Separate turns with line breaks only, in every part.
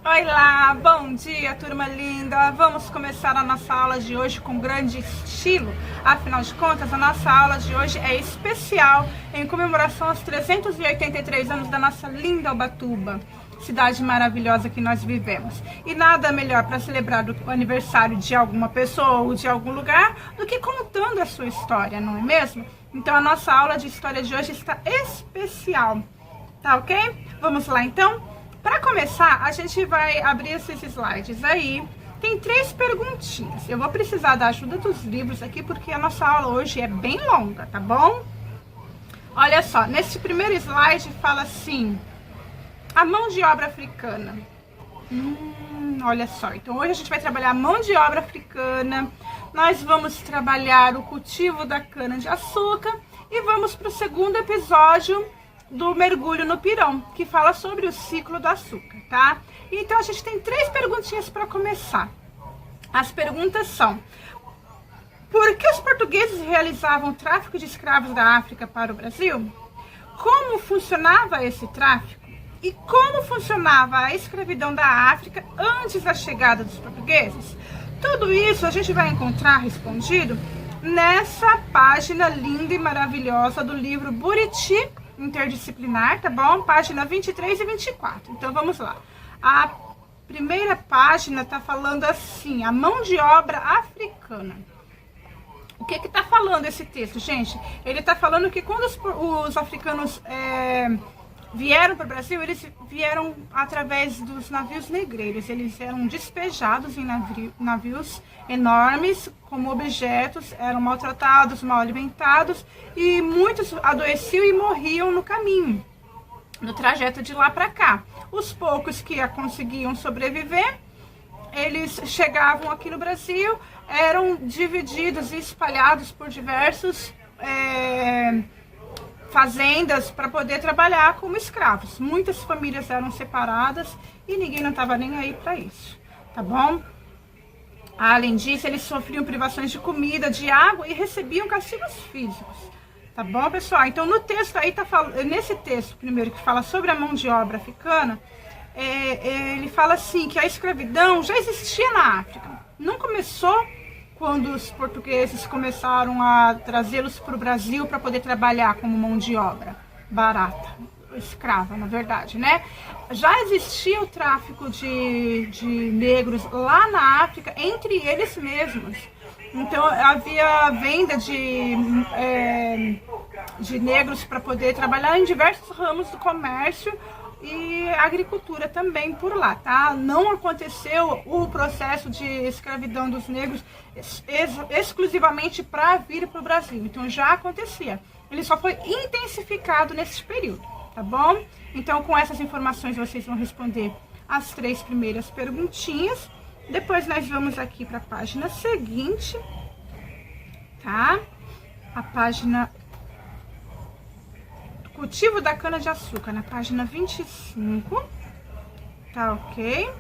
Oi lá, bom dia turma linda, vamos começar a nossa aula de hoje com grande estilo. Afinal de contas, a nossa aula de hoje é especial em comemoração aos 383 anos da nossa linda Ubatuba, cidade maravilhosa que nós vivemos. E nada melhor para celebrar o aniversário de alguma pessoa ou de algum lugar do que contando a sua história, não é mesmo? Então a nossa aula de história de hoje está especial, tá ok? Vamos lá então? Para começar, a gente vai abrir esses slides aí. Tem 3 perguntinhas. Eu vou precisar da ajuda dos livros aqui, porque a nossa aula hoje é bem longa, tá bom? Olha só, nesse primeiro slide fala assim, a mão de obra africana. Olha só, então hoje a gente vai trabalhar a mão de obra africana, nós vamos trabalhar o cultivo da cana-de-açúcar e vamos para o segundo episódio do mergulho no pirão, que fala sobre o ciclo do açúcar, tá? Então a gente tem 3 perguntinhas para começar. As perguntas são: por que os portugueses realizavam o tráfico de escravos da África para o Brasil? Como funcionava esse tráfico? E como funcionava a escravidão da África antes da chegada dos portugueses? Tudo isso a gente vai encontrar respondido nessa página linda e maravilhosa do livro Buriti Interdisciplinar, tá bom? Página 23 e 24. Então vamos lá. A primeira página tá falando assim, a mão de obra africana. O que que tá falando esse texto, gente? Ele tá falando que quando os africanos vieram para o Brasil, eles vieram através dos navios negreiros. Eles eram despejados em navios enormes, como objetos, eram maltratados, mal alimentados, e muitos adoeciam e morriam no caminho, no trajeto de lá para cá. Os poucos que conseguiam sobreviver, eles chegavam aqui no Brasil, eram divididos e espalhados por diversos fazendas para poder trabalhar como escravos. Muitas famílias eram separadas e ninguém não estava nem aí para isso, tá bom? Além disso, eles sofriam privações de comida, de água e recebiam castigos físicos, tá bom, pessoal? Então no texto aí nesse texto primeiro que fala sobre a mão de obra africana, ele fala assim que a escravidão já existia na África. Não começou quando os portugueses começaram a trazê-los para o Brasil para poder trabalhar como mão de obra barata, escrava, na verdade, né? Já existia o tráfico de negros lá na África, entre eles mesmos. Então havia venda de negros para poder trabalhar em diversos ramos do comércio e agricultura também por lá, tá? Não aconteceu o processo de escravidão dos negros exclusivamente para vir para o Brasil. Então já acontecia. Ele só foi intensificado nesse período, tá bom? Então com essas informações vocês vão responder as 3 primeiras perguntinhas. Depois nós vamos aqui para a página seguinte, tá? A página cultivo da cana-de-açúcar, na página 25, tá ok?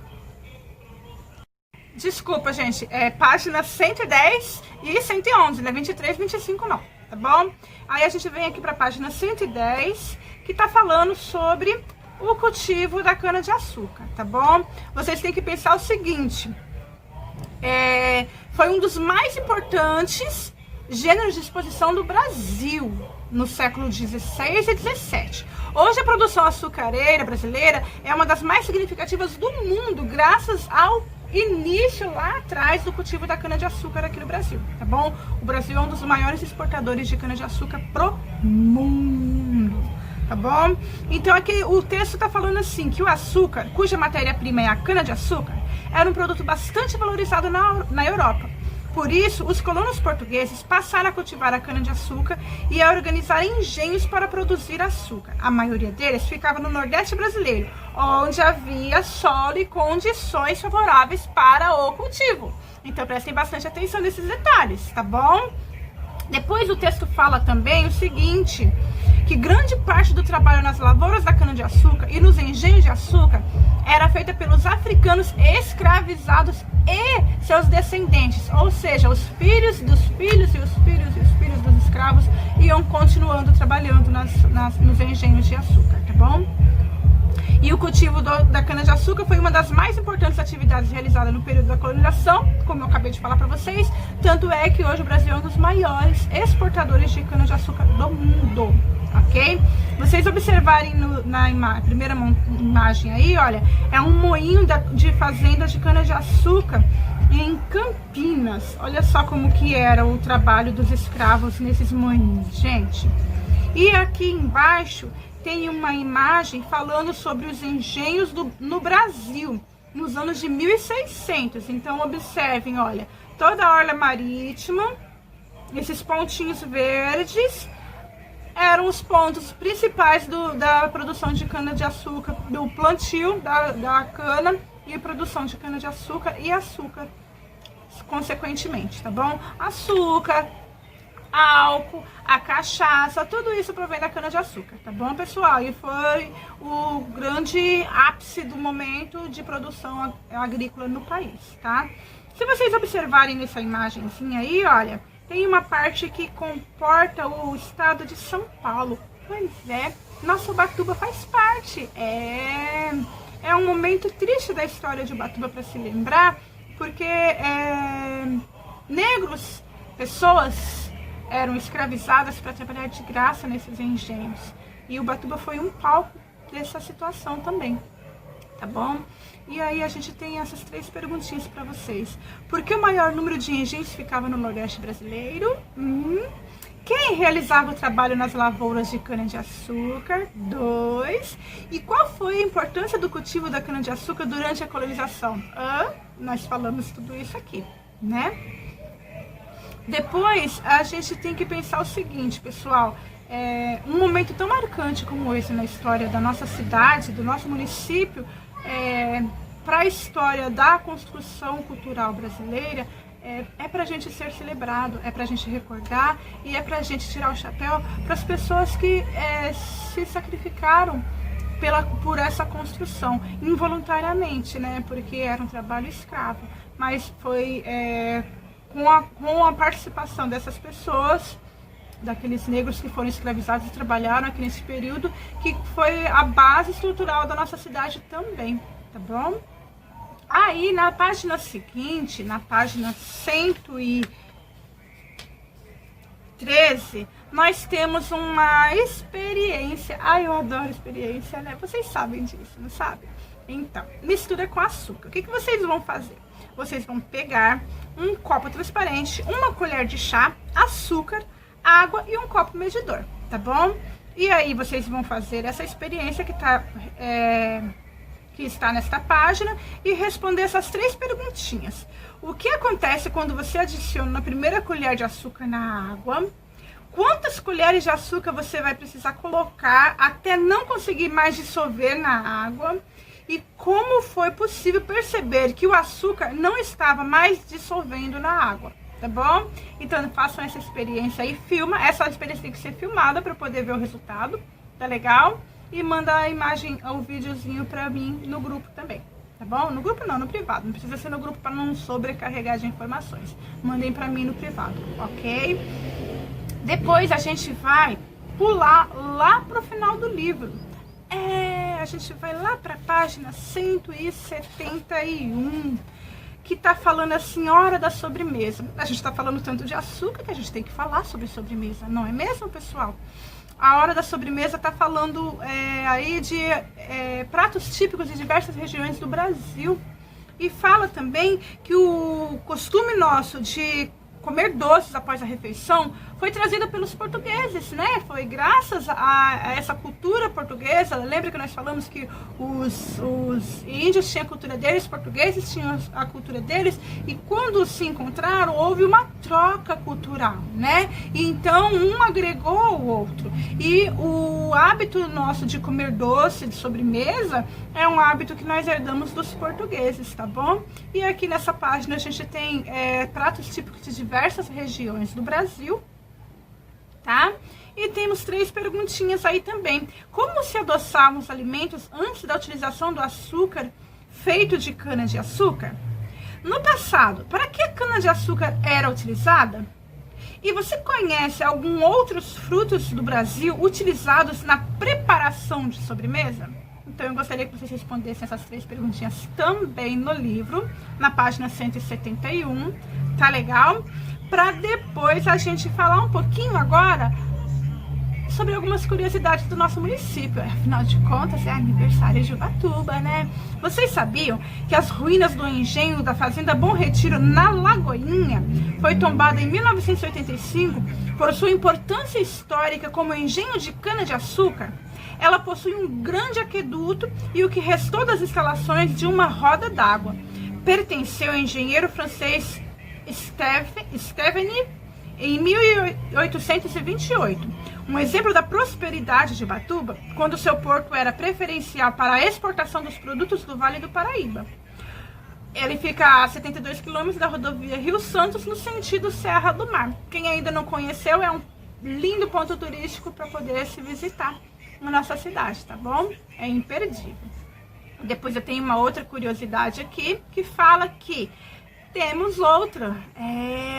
Desculpa, gente, página 110 e 111, não é 23, 25 não, tá bom? Aí a gente vem aqui para a página 110, que tá falando sobre o cultivo da cana-de-açúcar, tá bom? Vocês têm que pensar o seguinte, foi um dos mais importantes gêneros de exposição do Brasil no século XVI e XVII. Hoje a produção açucareira brasileira é uma das mais significativas do mundo, graças ao início lá atrás do cultivo da cana-de-açúcar aqui no Brasil, tá bom? O Brasil é um dos maiores exportadores de cana-de-açúcar pro mundo, tá bom? Então aqui o texto tá falando assim, que o açúcar, cuja matéria-prima é a cana-de-açúcar, era um produto bastante valorizado na Europa. Por isso, os colonos portugueses passaram a cultivar a cana-de-açúcar e a organizar engenhos para produzir açúcar. A maioria deles ficava no Nordeste brasileiro, onde havia solo e condições favoráveis para o cultivo. Então, prestem bastante atenção nesses detalhes, tá bom? Depois o texto fala também o seguinte, que grande parte do trabalho nas lavouras da cana-de-açúcar e nos engenhos de açúcar era feita pelos africanos escravizados e seus descendentes, ou seja, os filhos dos filhos e os filhos e os filhos dos escravos iam continuando trabalhando nos engenhos de açúcar, tá bom? E o cultivo da cana-de-açúcar foi uma das mais importantes atividades realizadas no período da colonização, como eu acabei de falar para vocês. Tanto é que hoje o Brasil é um dos maiores exportadores de cana-de-açúcar do mundo, ok? Vocês observarem na primeira imagem aí, olha, é um moinho de fazenda de cana-de-açúcar em Campinas. Olha só como que era o trabalho dos escravos nesses moinhos, gente. E aqui embaixo tem uma imagem falando sobre os engenhos no Brasil, nos anos de 1600. Então, observem, olha, toda a orla marítima, esses pontinhos verdes, eram os pontos principais da produção de cana-de-açúcar, do plantio da cana e produção de cana-de-açúcar e açúcar, consequentemente, tá bom? Açúcar, álcool, a cachaça, tudo isso provém da cana-de-açúcar, tá bom, pessoal? E foi o grande ápice do momento de produção agrícola no país, tá? Se vocês observarem nessa imagenzinha aí, olha, tem uma parte que comporta o estado de São Paulo. Pois é, nossa Ubatuba faz parte. É um momento triste da história de Ubatuba para se lembrar, porque negros, pessoas, eram escravizadas para trabalhar de graça nesses engenhos. E Ubatuba foi um palco dessa situação também, tá bom? E aí a gente tem essas 3 perguntinhas para vocês. Por que o maior número de engenhos ficava no Nordeste brasileiro? Quem realizava o trabalho nas lavouras de cana-de-açúcar? 2. E qual foi a importância do cultivo da cana-de-açúcar durante a colonização? Nós falamos tudo isso aqui, né? Depois, a gente tem que pensar o seguinte, pessoal. Um momento tão marcante como esse na história da nossa cidade, do nosso município, para a história da construção cultural brasileira, é para a gente ser celebrado, é para a gente recordar e é para a gente tirar o chapéu para as pessoas que se sacrificaram por essa construção, involuntariamente, né? Porque era um trabalho escravo, mas foi com a participação dessas pessoas, daqueles negros que foram escravizados e trabalharam aqui nesse período, que foi a base estrutural da nossa cidade também, tá bom? Aí, na página seguinte, na página 113, nós temos uma experiência. Ai, eu adoro experiência, né? Vocês sabem disso, não sabem? Então, mistura com açúcar. O que vocês vão fazer? Vocês vão pegar um copo transparente, uma colher de chá, açúcar, água e um copo medidor, tá bom? E aí vocês vão fazer essa experiência que está nesta página e responder essas 3 perguntinhas. O que acontece quando você adiciona a primeira colher de açúcar na água? Quantas colheres de açúcar você vai precisar colocar até não conseguir mais dissolver na água? E como foi possível perceber que o açúcar não estava mais dissolvendo na água, tá bom? Então façam essa experiência aí, filma. Essa experiência tem que ser filmada para poder ver o resultado, tá legal? E manda a imagem, o videozinho pra mim no grupo também, tá bom? No grupo não, no privado. Não precisa ser no grupo para não sobrecarregar de informações. Mandem pra mim no privado, ok? Depois a gente vai pular lá pro final do livro. A gente vai lá pra página 171, que tá falando assim, hora da sobremesa. A gente tá falando tanto de açúcar que a gente tem que falar sobre sobremesa, não é mesmo, pessoal? A hora da sobremesa tá falando aí de pratos típicos de diversas regiões do Brasil. E fala também que o costume nosso de comer doces após a refeição foi trazido pelos portugueses, né? Foi graças a essa cultura portuguesa. Lembra que nós falamos que os índios tinham a cultura deles, os portugueses tinham a cultura deles, e quando se encontraram houve uma troca cultural, né? E então um agregou ao outro. E o hábito nosso de comer doce, de sobremesa, é um hábito que nós herdamos dos portugueses, tá bom? E aqui nessa página a gente tem pratos típicos de diversas regiões do Brasil, tá? E temos 3 perguntinhas aí também. Como se adoçavam os alimentos antes da utilização do açúcar feito de cana-de-açúcar? No passado, para que a cana-de-açúcar era utilizada? E você conhece alguns outros frutos do Brasil utilizados na preparação de sobremesa? Então eu gostaria que vocês respondessem essas 3 perguntinhas também no livro, na página 171, tá legal? Para depois a gente falar um pouquinho agora sobre algumas curiosidades do nosso município. Afinal de contas, é aniversário de Ubatuba, né? Vocês sabiam que as ruínas do engenho da Fazenda Bom Retiro, na Lagoinha, foi tombada em 1985 por sua importância histórica como engenho de cana-de-açúcar? Ela possui um grande aqueduto e o que restou das instalações de uma roda d'água. Pertenceu ao engenheiro francês Stephanie em 1828. Um exemplo da prosperidade de Ubatuba, quando seu porto era preferencial para a exportação dos produtos do Vale do Paraíba. Ele fica a 72 quilômetros da rodovia Rio Santos, no sentido Serra do Mar. Quem ainda não conheceu, é um lindo ponto turístico para poder se visitar na nossa cidade, tá bom? É imperdível. Depois eu tenho uma outra curiosidade aqui, que fala que temos outra,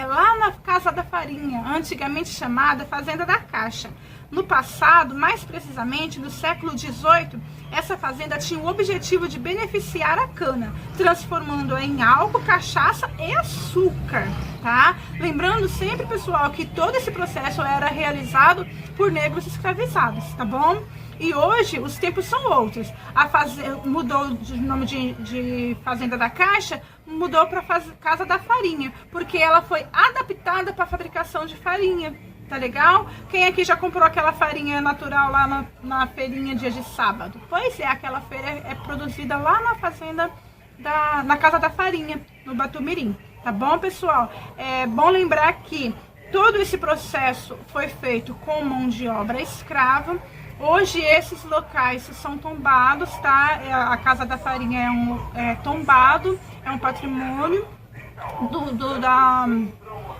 lá na Casa da Farinha, antigamente chamada Fazenda da Caixa. No passado, mais precisamente no século XVIII, essa fazenda tinha o objetivo de beneficiar a cana, transformando-a em álcool, cachaça e açúcar, tá? Lembrando sempre, pessoal, que todo esse processo era realizado por negros escravizados, tá bom? E hoje os tempos são outros. A fazenda mudou de nome de Fazenda da Caixa, mudou para Casa da Farinha, porque ela foi adaptada para a fabricação de farinha. Tá legal? Quem aqui já comprou aquela farinha natural lá na feirinha dia de sábado? Pois é, aquela feira é produzida lá na fazenda, na Casa da Farinha, no Batumirim. Tá bom, pessoal? É bom lembrar que todo esse processo foi feito com mão de obra escrava. Hoje esses locais são tombados, tá? A Casa da Farinha é tombado, é um patrimônio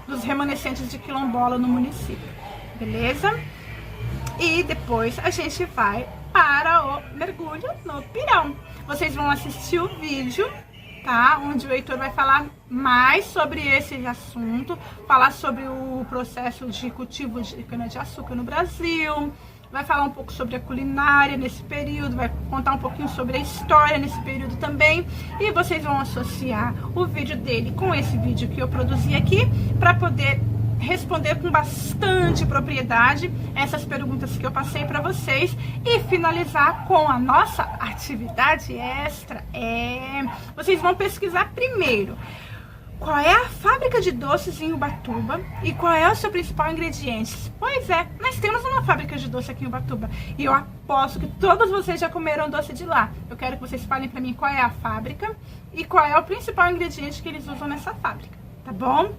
dos remanescentes de quilombola no município, beleza? E depois a gente vai para o mergulho no pirão. Vocês vão assistir o vídeo, tá? Onde o Heitor vai falar mais sobre esse assunto, falar sobre o processo de cultivo de cana-de-açúcar no Brasil, vai falar um pouco sobre a culinária nesse período, vai contar um pouquinho sobre a história nesse período também. E vocês vão associar o vídeo dele com esse vídeo que eu produzi aqui, para poder responder com bastante propriedade essas perguntas que eu passei para vocês e finalizar com a nossa atividade extra. Vocês vão pesquisar primeiro qual é a fábrica de doces em Ubatuba e qual é o seu principal ingrediente. Pois é, nós temos uma fábrica de doce aqui em Ubatuba e eu aposto que todos vocês já comeram doce de lá. Eu quero que vocês falem para mim qual é a fábrica e qual é o principal ingrediente que eles usam nessa fábrica, tá bom?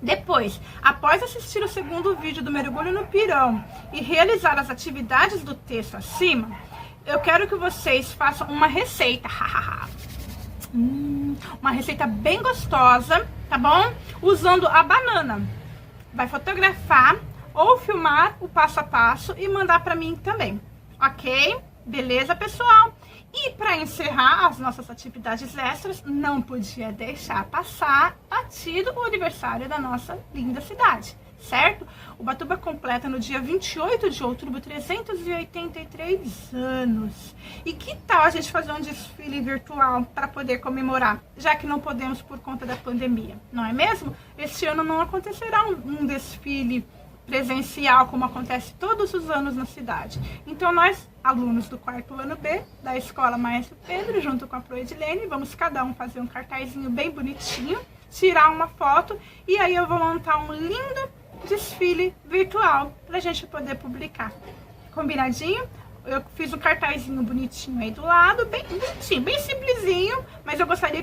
Depois, após assistir o segundo vídeo do mergulho no pirão e realizar as atividades do texto acima, eu quero que vocês façam uma receita. Uma receita bem gostosa, tá bom? Usando a banana. Vai fotografar ou filmar o passo a passo e mandar pra mim também, ok? Beleza, pessoal? E para encerrar as nossas atividades extras, não podia deixar passar batido o aniversário da nossa linda cidade, certo? Ubatuba completa no dia 28 de outubro 383 anos. E que tal a gente fazer um desfile virtual para poder comemorar, já que não podemos por conta da pandemia, não é mesmo? Este ano não acontecerá um desfile presencial como acontece todos os anos na cidade. Então nós, alunos do 4º ano B da Escola Maestro Pedro, junto com a Proedilene, vamos cada um fazer um cartazinho bem bonitinho, tirar uma foto e aí eu vou montar um lindo desfile virtual pra gente poder publicar. Combinadinho? Eu fiz um cartazinho bonitinho aí do lado, bem bonitinho, bem simplesinho, mas eu gostaria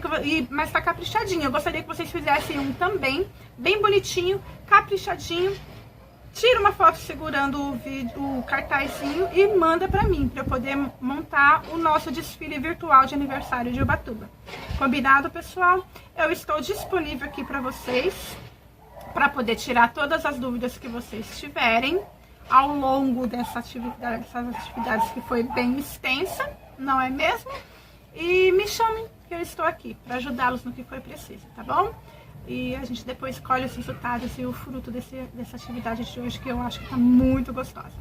mas tá caprichadinho. Eu gostaria que vocês fizessem um também, bem bonitinho, caprichadinho. Tira uma foto segurando o cartazinho e manda pra mim, pra eu poder montar o nosso desfile virtual de aniversário de Ubatuba. Combinado, pessoal? Eu estou disponível aqui pra vocês, para poder tirar todas as dúvidas que vocês tiverem ao longo dessas atividades que foi bem extensa, não é mesmo? E me chamem, que eu estou aqui para ajudá-los no que for preciso, tá bom? E a gente depois colhe os resultados e o fruto dessa atividade de hoje, que eu acho que tá muito gostosa.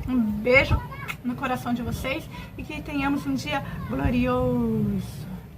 Um beijo no coração de vocês e que tenhamos um dia glorioso.